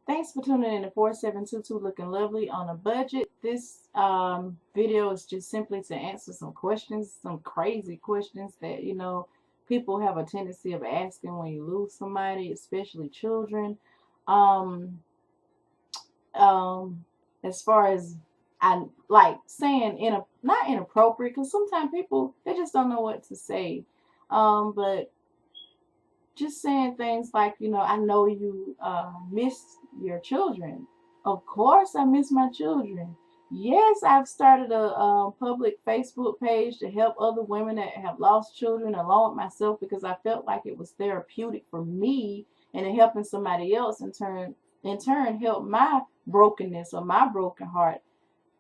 Thanks for tuning in to 4722 Looking Lovely on a Budget. This video is just simply to answer some questions, some crazy questions that, people have a tendency of asking when you lose somebody, especially children. Um, um, as far as I like saying not inappropriate, because sometimes people, they just don't know what to say. But just saying things like, I know you miss your children. Of course, I miss my children. Yes, I've started a public Facebook page to help other women that have lost children along with myself because I felt like it was therapeutic for me and in helping somebody else in turn help my brokenness or my broken heart.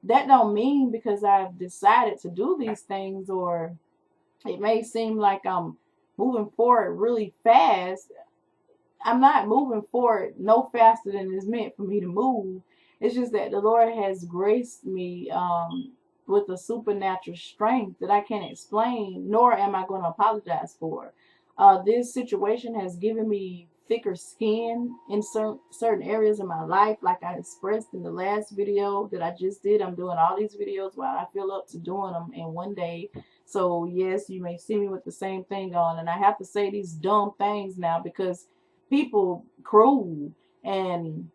That don't mean because I've decided to do these things, or it may seem like I'm moving forward really fast. I'm not moving forward no faster than it's meant for me to move. It's just that the Lord has graced me with a supernatural strength that I can't explain, nor am I going to apologize for. This situation has given me thicker skin in certain areas of my life, like I expressed in the last video that I just did. I'm doing all these videos while I feel up to doing them in one day. So yes, you may see me with the same thing on, and I have to say these dumb things now because people cruel, and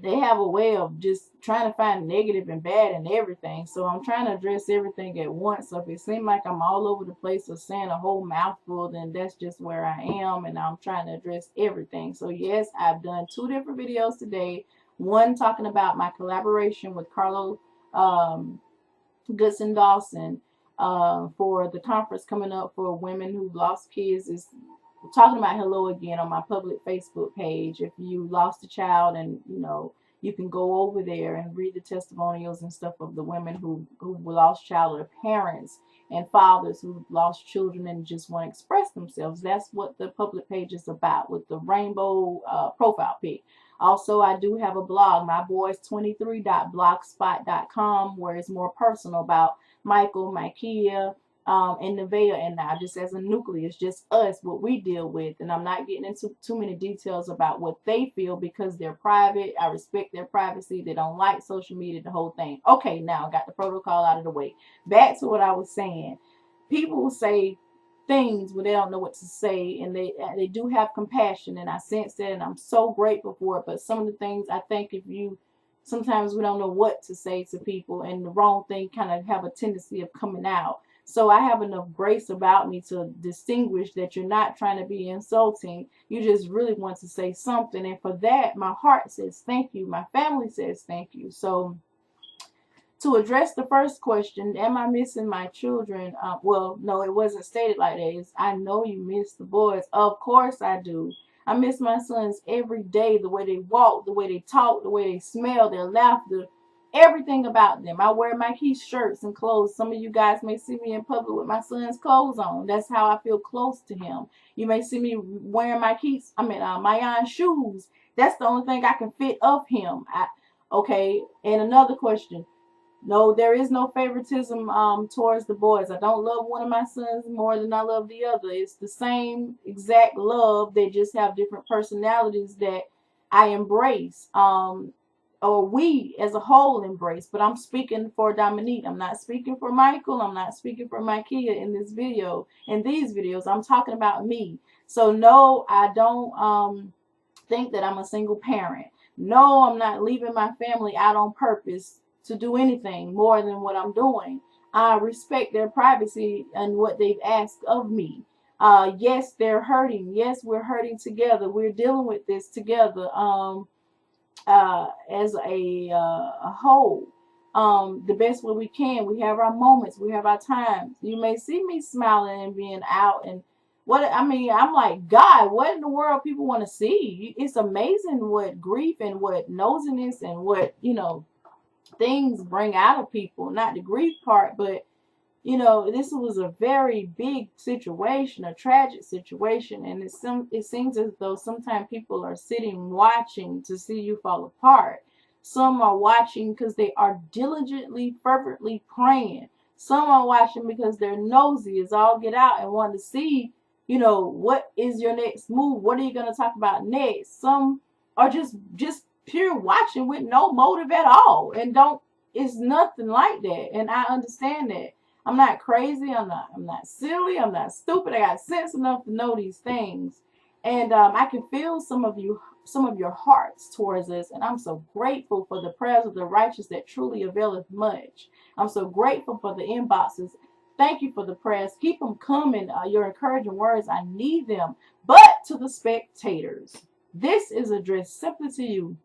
they have a way of just trying to find negative and bad in everything. So I'm trying to address everything at once. So if it seems like I'm all over the place or saying a whole mouthful, then that's just where I am, and I'm trying to address everything. So yes, I've done 2 different videos today. One talking about my collaboration with Carlo Goodson Dawson for the conference coming up for women who lost kids. Is talking about Hello Again on my public Facebook page. If you lost a child, and you can go over there and read the testimonials and stuff of the women who lost child, or parents and fathers who lost children and just want to express themselves. That's what the public page is about, with the rainbow profile pic. Also, I do have a blog, myboys23.blogspot.com, where it's more personal about Michael, Micaiah, and Nevaeh and I, just as a nucleus, just us, what we deal with. And I'm not getting into too many details about what they feel because they're private. I respect their privacy. They don't like social media, the whole thing. Okay, now I got the protocol out of the way. Back to what I was saying. People say things when they don't know what to say, and they do have compassion, and I sense that, and I'm so grateful for it. But some of the things, I think, sometimes we don't know what to say to people, and the wrong thing kind of have a tendency of coming out. So I have enough grace about me to distinguish that you're not trying to be insulting. You just really want to say something. And for that, my heart says thank you. My family says thank you. So to address the first question, am I missing my children? Well, no, it wasn't stated like that. It's, I know you miss the boys. Of course I do. I miss my sons every day, the way they walk, the way they talk, the way they smell, their laughter, everything about them. I wear my key shirts and clothes. Some of you guys may see me in public with my son's clothes on. That's how I feel close to him. You may see me wearing my iron shoes. That's the only thing I can fit of him. Okay, and another question. No, there is no favoritism towards the boys. I don't love one of my sons more than I love the other. It's the same exact love. They just have different personalities that I embrace. Or we as a whole embrace. But I'm speaking for Dominique. I'm not speaking for Michael. I'm not speaking for Micaiah in this video. In these videos, I'm talking about me. So no, I don't think that I'm a single parent. No, I'm not leaving my family out on purpose to do anything more than what I'm doing. I respect their privacy and what they've asked of me. Yes, they're hurting. Yes, we're hurting together. We're dealing with this together as a whole. The best way we can. We have our moments. We have our times. You may see me smiling and being out, and I'm like, God, what in the world people want to see? It's amazing what grief and what nosiness and what things bring out of people. Not the grief part, but this was a very big situation, a tragic situation, and it seems as though sometimes people are sitting watching to see you fall apart. Some are watching because they are diligently, fervently praying. Some are watching because they're nosy as all get out and want to see, what is your next move? What are you going to talk about next? Some are just pure watching with no motive at all. And don't, it's nothing like that. And I understand that. I'm not crazy. I'm not silly. I'm not stupid. I got sense enough to know these things. And I can feel some of your hearts towards us. And I'm so grateful for the prayers of the righteous that truly availeth much. I'm so grateful for the inboxes. Thank you for the prayers. Keep them coming. Your encouraging words. I need them. But to the spectators, this is addressed simply to you.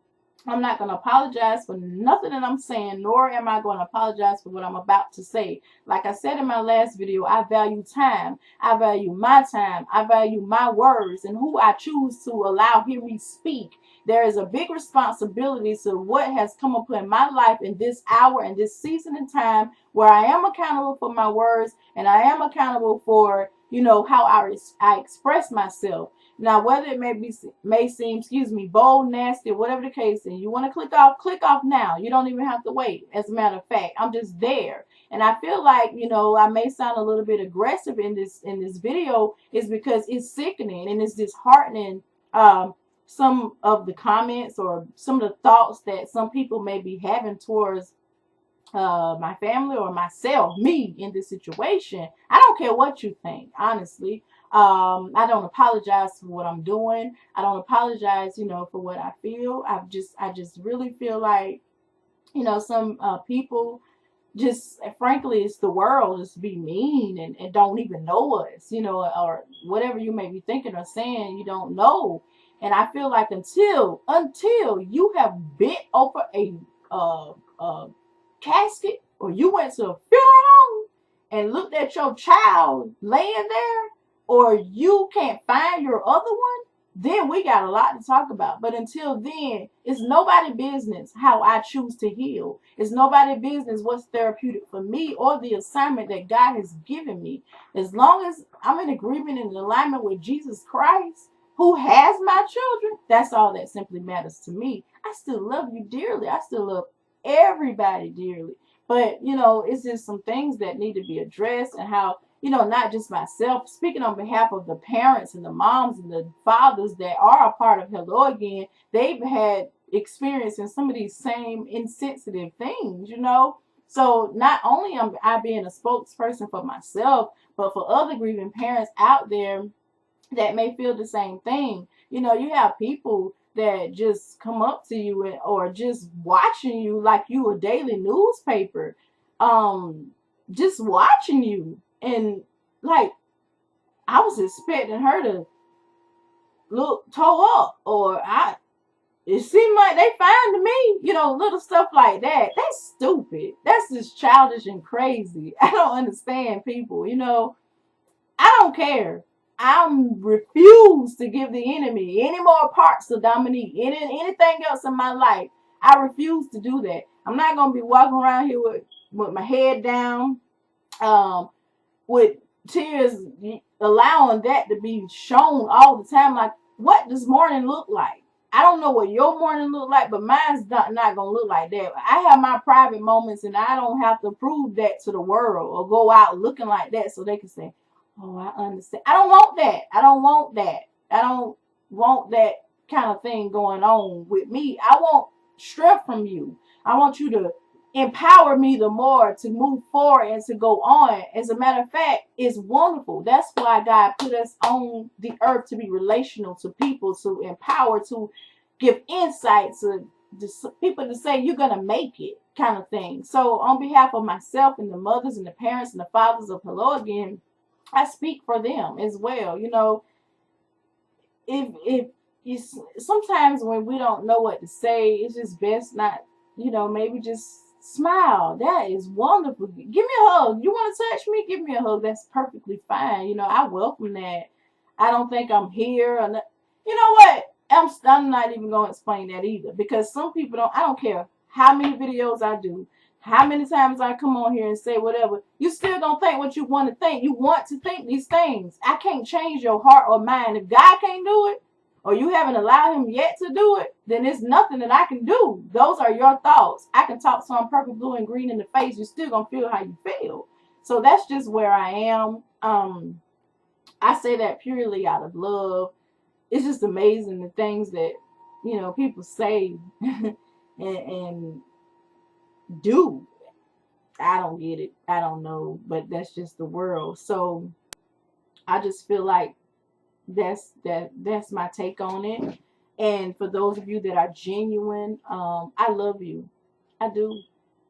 I'm not going to apologize for nothing that I'm saying, nor am I going to apologize for what I'm about to say. Like I said in my last video, I value time. I value my time. I value my words and who I choose to allow hear me speak. There is a big responsibility to what has come upon my life in this hour and this season and time where I am accountable for my words and I am accountable for, how I express myself. Now, whether it may seem, bold, nasty, or whatever the case, and you want to click off now. You don't even have to wait. As a matter of fact, I'm just there. And I feel like, I may sound a little bit aggressive in this video, is because it's sickening and it's disheartening. Some of the comments or some of the thoughts that some people may be having towards my family or myself, me in this situation. I don't care what you think, honestly. I don't apologize for what I'm doing. I don't apologize, for what I feel. I just really feel like, some people just, frankly, it's the world just be mean and don't even know us, or whatever you may be thinking or saying, you don't know. And I feel like until you have bent over a casket, or you went to a funeral home and looked at your child laying there, or you can't find your other one, then we got a lot to talk about. But until then, it's nobody's business how I choose to heal. It's nobody's business what's therapeutic for me or the assignment that God has given me. As long as I'm in agreement and in alignment with Jesus Christ, who has my children, that's all that simply matters to me. I still love you dearly. I still love everybody dearly. But, it's just some things that need to be addressed, and how, not just myself, speaking on behalf of the parents and the moms and the fathers that are a part of Hello Again, they've had experience in some of these same insensitive things, So not only am I being a spokesperson for myself, but for other grieving parents out there that may feel the same thing. You have people that just come up to you or just watching you like you a daily newspaper, just watching you, and like I was expecting her to look toe up, or it seemed like they fine to me, little stuff like that. That's stupid. That's just childish and crazy. I don't understand people, I don't care. I refuse to give the enemy any more parts of Dominique, anything else in my life. I refuse to do that. I'm not gonna be walking around here with my head down, with tears, allowing that to be shown all the time. Like, what does morning look like? I don't know what your morning look like, but mine's not gonna look like that. I have my private moments, and I don't have to prove that to the world or go out looking like that so they can say, "Oh, I understand." I don't want that. I don't want that. I don't want that kind of thing going on with me. I want strength from you. I want you to empower me the more to move forward and to go on. As a matter of fact, it's wonderful. That's why God put us on the earth, to be relational to people, to empower, to give insight to people, to say you're going to make it kind of thing. So on behalf of myself and the mothers and the parents and the fathers of Hello Again, I speak for them as well. If you, sometimes when we don't know what to say, it's just best not, maybe just smile. That is wonderful. Give me a hug. You want to touch me? Give me a hug. That's perfectly fine. I welcome that. I don't think I'm here. Or not. You know what? I'm not even going to explain that either, because some people I don't care how many videos I do, how many times I come on here and say whatever, you still don't think what you want to think. You want to think these things. I can't change your heart or mind. If God can't do it, or you haven't allowed him yet to do it, then there's nothing that I can do. Those are your thoughts. I can talk some purple, blue, and green in the face. You're still going to feel how you feel. So that's just where I am. I say that purely out of love. It's just amazing the things that people say and do. I don't get it. I don't know, but that's just the world. So I just feel like that's my take on it. And for those of you that are genuine, I love you. I do.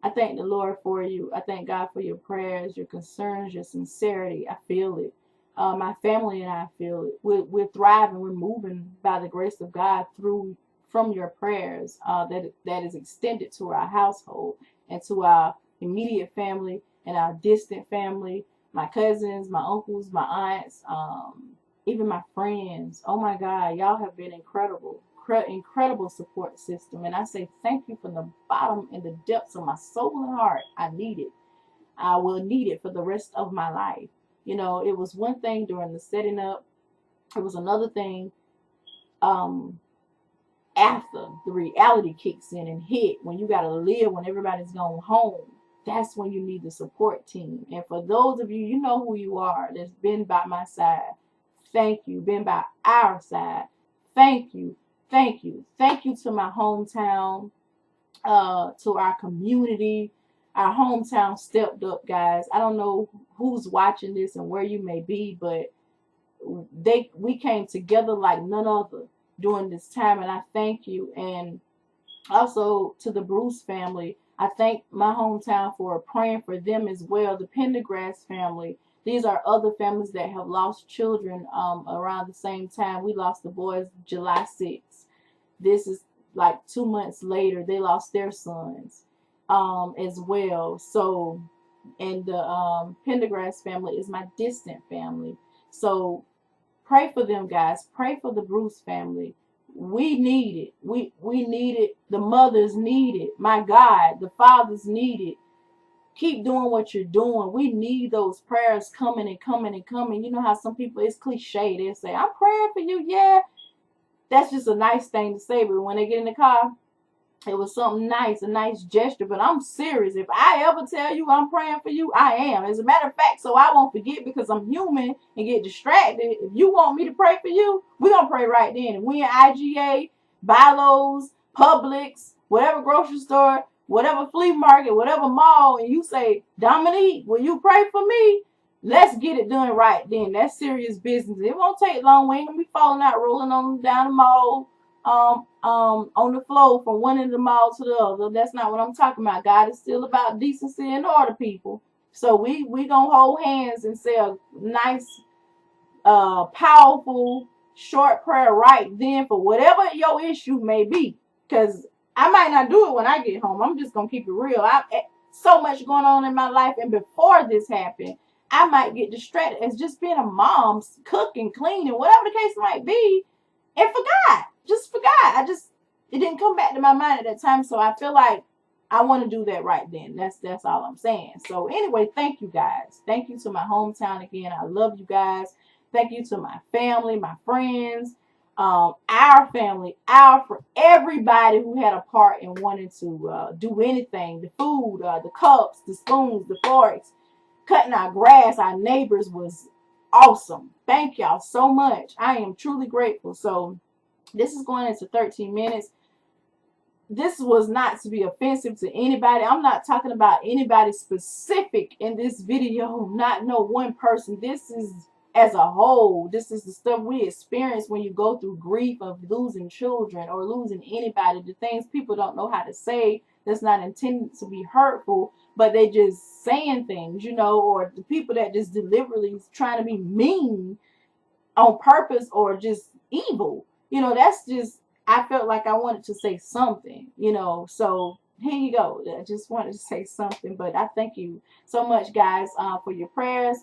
I thank the Lord for you. I thank God for your prayers, your concerns, your sincerity. I feel it. My family and I feel it. We're thriving. We're moving by the grace of God through from your prayers. That is extended to our household and to our immediate family and our distant family, my cousins, my uncles, my aunts, even my friends. Oh my God, y'all have been incredible. Incredible support system. And I say thank you from the bottom and the depths of my soul and heart. I need it. I will need it for the rest of my life. It was one thing during the setting up. It was another thing um, after the reality kicks in and hit, when you got to live, when everybody's going home. That's when you need the support team. And for those of you, you know who you are, that's been by my side. Thank you. Been by our side. Thank you. Thank you. Thank you to my hometown, to our community. Our hometown stepped up, guys. I don't know who's watching this and where you may be, but we came together like none other during this time, and I thank you. And also to the Bruce family, I thank my hometown for praying for them as well. The Pendergrass family. These are other families that have lost children around the same time. We lost the boys July 6th. This is like 2 months later. They lost their sons as well. So, and the Pendergrass family is my distant family. So pray for them, guys. Pray for the Bruce family. We need it. We need it. The mothers need it. My God, the fathers need it. Keep doing what you're doing. We need those prayers coming and coming and coming. You know how some people, it's cliche. They say, I'm praying for you. Yeah, that's just a nice thing to say. But when they get in the car, it was something nice, a nice gesture, but I'm serious. If I ever tell you I'm praying for you, I am. As a matter of fact, so I won't forget, because I'm human and get distracted. If you want me to pray for you, we're going to pray right then. And we in IGA, Bilos, Publix, whatever grocery store, whatever flea market, whatever mall, and you say, Dominique, will you pray for me? Let's get it done right then. That's serious business. It won't take long. We ain't going to be falling out, rolling on down the mall, on the floor from one end of the mall to the other. That's not what I'm talking about. God is still about decency and order, people. So we gonna hold hands and say a nice, powerful, short prayer right then for whatever your issue may be. Because I might not do it when I get home. I'm just gonna keep it real. So much going on in my life, and before this happened, I might get distracted as just being a mom, cooking, cleaning, whatever the case might be, and forgot. Just forgot. It didn't come back to my mind at that time. So I feel like I want to do that right then. That's all I'm saying. So anyway, thank you guys. Thank you to my hometown again. I love you guys. Thank you to my family, my friends, our family, for everybody who had a part in wanting to do anything. The food, the cups, the spoons, the forks, cutting our grass, our neighbors was awesome. Thank y'all so much. I am truly grateful. So this is going into 13 minutes. This was not to be offensive to anybody. I'm not talking about anybody specific in this video, not no one person. This is as a whole. This is the stuff we experience when you go through grief of losing children or losing anybody. The things people don't know how to say that's not intended to be hurtful, but they just saying things, or the people that just deliberately trying to be mean on purpose or just evil. That's just, I felt like I wanted to say something, so here you go. I just wanted to say something, but I thank you so much, guys, for your prayers.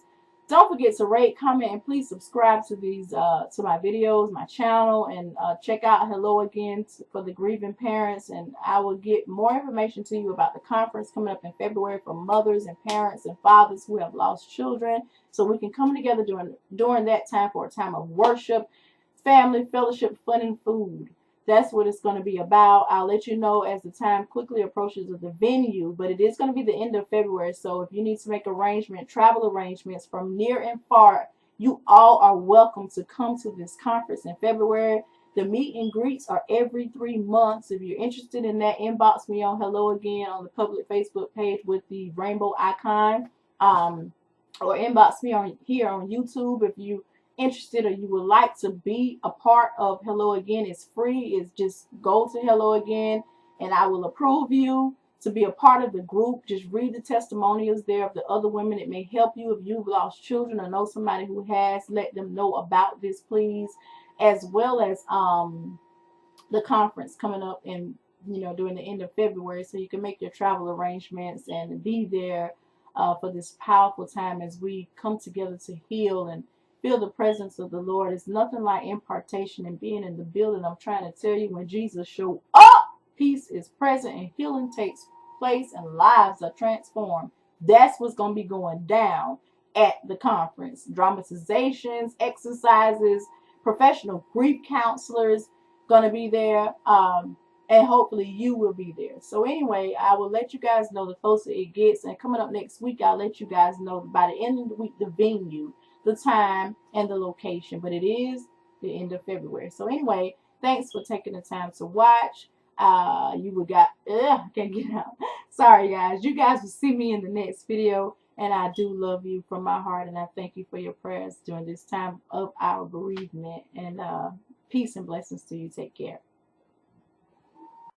Don't forget to rate, comment, and please subscribe to these, to my videos, my channel, and check out Hello Again for the grieving parents. And I will get more information to you about the conference coming up in February for mothers and parents and fathers who have lost children, so we can come together during that time for a time of worship, family, fellowship, fun, and food. That's what it's going to be about. I'll let you know as the time quickly approaches of the venue, but it is going to be the end of February. So if you need to make travel arrangements from near and far, you all are welcome to come to this conference in February. The meet and greets are every 3 months. If you're interested in that, inbox me on Hello Again on the public Facebook page with the rainbow icon, or inbox me on here on YouTube if you interested or you would like to be a part of Hello Again. It's free. It's just go to Hello Again and I will approve you to be a part of the group. Just read the testimonials there of the other women. It may help you if you've lost children or know somebody who has. Let them know about this, please, as well as the conference coming up in during the end of February, so you can make your travel arrangements and be there for this powerful time as we come together to heal and feel the presence of the Lord. It's nothing like impartation and being in the building. I'm trying to tell you, when Jesus showed up, peace is present and healing takes place and lives are transformed. That's what's going to be going down at the conference. Dramatizations, exercises, professional grief counselors going to be there, and hopefully you will be there. So anyway, I will let you guys know the closer it gets, and coming up next week I'll let you guys know by the end of the week the venue, the time, and the location. But it is the end of February. So anyway, thanks for taking the time to watch. You would got can't get out. Sorry guys. You guys will see me in the next video, and I do love you from my heart, and I thank you for your prayers during this time of our bereavement. And peace and blessings to you. Take care.